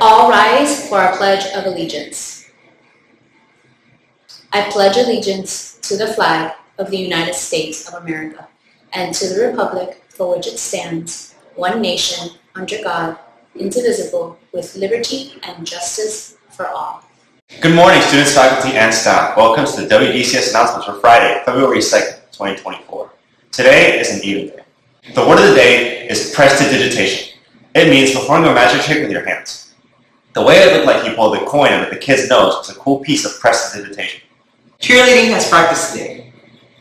All rise for our Pledge of Allegiance. I pledge allegiance to the flag of the United States of America and to the republic for which it stands, one nation, under God, indivisible, with liberty and justice for all. Good morning, students, faculty, and staff. Welcome to the WDCS announcements for Friday, February 2nd, 2024. Today is an even day. The word of the day is prestidigitation. It means performing a magic trick with your hands. The way it looked like he pulled a coin out of the kid's nose was a cool piece of prestidigitation. Cheerleading has practice today.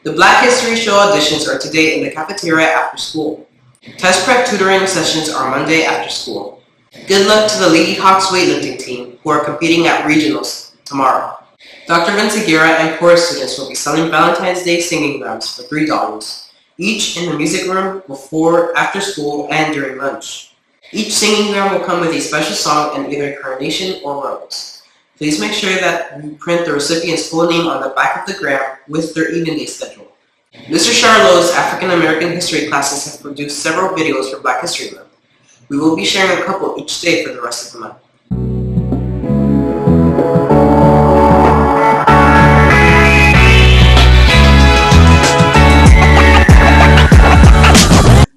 The Black History Show auditions are today in the cafeteria after school. Test prep tutoring sessions are Monday after school. Good luck to the Lady Hawks weightlifting team who are competing at regionals tomorrow. Dr. Vince Aguirre and chorus students will be selling Valentine's Day singing rounds for $3, each in the music room before, after school, and during lunch. Each singing round will come with a special song and either Carnation or Rose. Please make sure that you print the recipient's full name on the back of the gram with their even day schedule. Mr. Charlot's African American history classes have produced several videos for Black History Month. We will be sharing a couple each day for the rest of the month.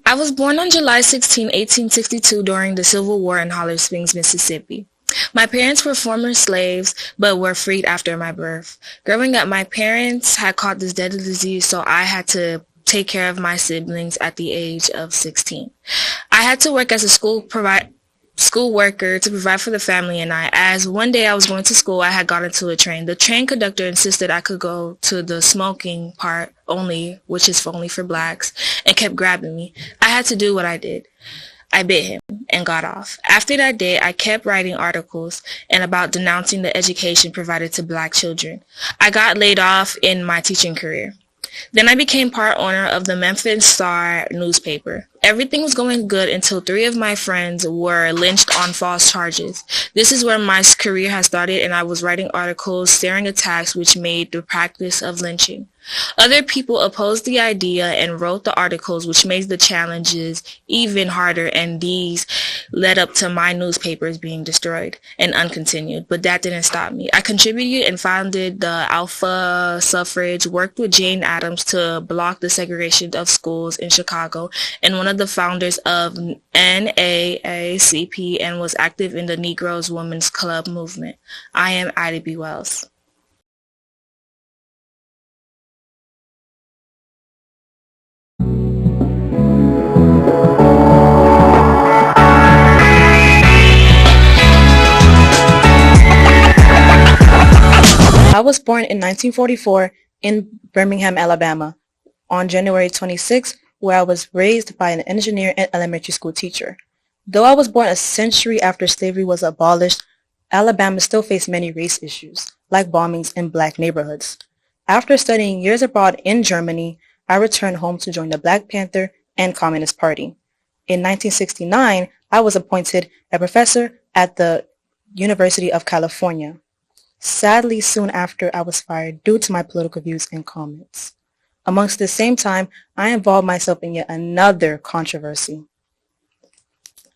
I was born on July 16, 1862 during the Civil War in Holly Springs, Mississippi. My parents were former slaves, but were freed after my birth. Growing up, my parents had caught this deadly disease, so I had to take care of my siblings at the age of 16. I had to work as a school worker to provide for the family and I. As one day I was going to school, I had got into a train. The train conductor insisted I could go to the smoking part only, which is only for blacks, and kept grabbing me. I had to do what I did. I bit him and got off. After that day, I kept writing articles and about denouncing the education provided to black children. I got laid off in my teaching career. Then I became part owner of the Memphis Star newspaper. Everything was going good until 3 of my friends were lynched on false charges. This is where my career has started, and I was writing articles staring attacks which made the practice of lynching. Other people opposed the idea and wrote the articles which made the challenges even harder, and these led up to my newspapers being destroyed and uncontinued. But that didn't stop me. I contributed and founded the Alpha Suffrage, worked with Jane Addams to block the segregation of schools in Chicago, and one of the founders of NAACP, and was active in the Negroes Women's Club movement. I am Ida B. Wells. I was born in 1944 in Birmingham, Alabama, on January 26, where I was raised by an engineer and elementary school teacher. Though I was born a century after slavery was abolished, Alabama still faced many race issues, like bombings in black neighborhoods. After studying years abroad in Germany, I returned home to join the Black Panther and Communist Party. In 1969, I was appointed a professor at the University of California. Sadly, soon after, I was fired due to my political views and comments. Amongst the same time, I involved myself in yet another controversy.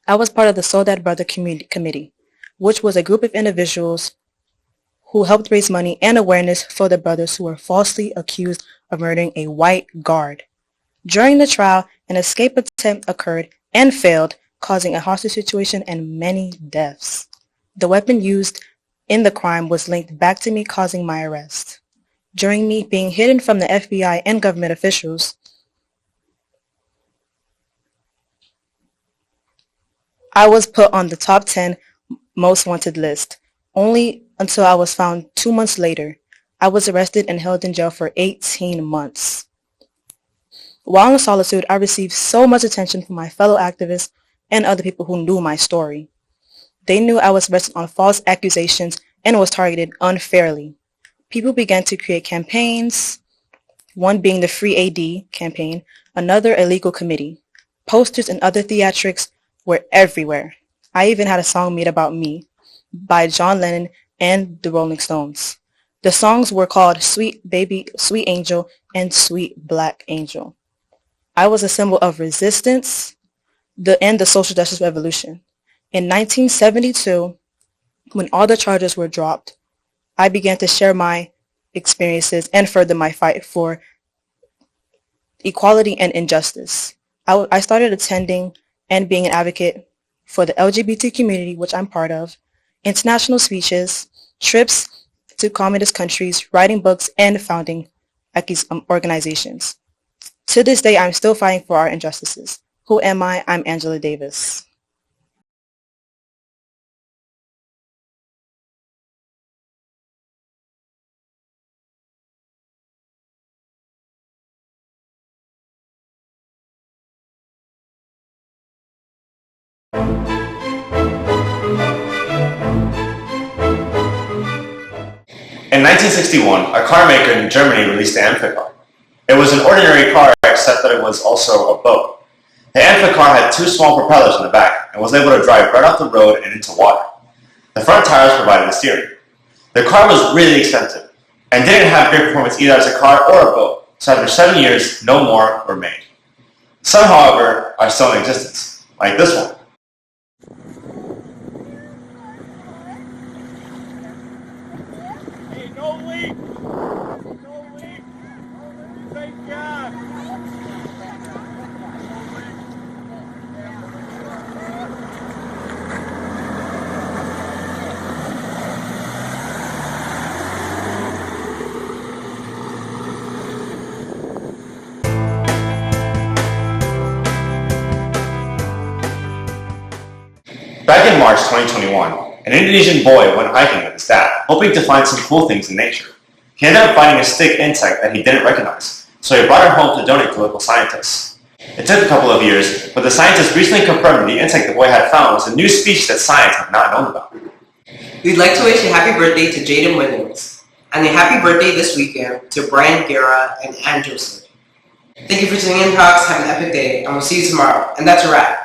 I was part of the Soledad Brother Committee, which was a group of individuals who helped raise money and awareness for the brothers who were falsely accused of murdering a white guard. During the trial, an escape attempt occurred and failed, causing a hostage situation and many deaths. The weapon used in the crime was linked back to me, causing my arrest. During me being hidden from the FBI and government officials, I was put on the top 10 most wanted list, only until I was found 2 months later. I was arrested and held in jail for 18 months. While in solitude, I received so much attention from my fellow activists and other people who knew my story. They knew I was arrested on false accusations and was targeted unfairly. People began to create campaigns, one being the Free AD campaign, another a legal committee. Posters and other theatrics were everywhere. I even had a song made about me by John Lennon and the Rolling Stones. The songs were called Sweet Baby, Sweet Angel, and Sweet Black Angel. I was a symbol of resistance and the social justice revolution. In 1972, when all the charges were dropped, I began to share my experiences and further my fight for equality and injustice. I started attending and being an advocate for the LGBT community, which I'm part of, international speeches, trips to communist countries, writing books, and founding organizations. To this day, I'm still fighting for our injustices. Who am I? I'm Angela Davis. In 1961, a car maker in Germany released the Amphicar. It was an ordinary car except that it was also a boat. The Amphicar had two small propellers in the back and was able to drive right off the road and into water. The front tires provided the steering. The car was really expensive and didn't have great performance either as a car or a boat, so after 7 years, no more were made. Some, however, are still in existence, like this one. Hey, no leak! No leak! Thank God! Back in March 2021, an Indonesian boy went hiking with his dad, hoping to find some cool things in nature. He ended up finding a stick insect that he didn't recognize, so he brought it home to donate to local scientists. It took a couple of years, but the scientists recently confirmed that the insect the boy had found was a new species that science had not known about. We'd like to wish a happy birthday to Jaden Williams, and a happy birthday this weekend to Brian Guerra and Anne Joseph. Thank you for tuning in, Talks. Have an epic day, and we'll see you tomorrow. And that's a wrap.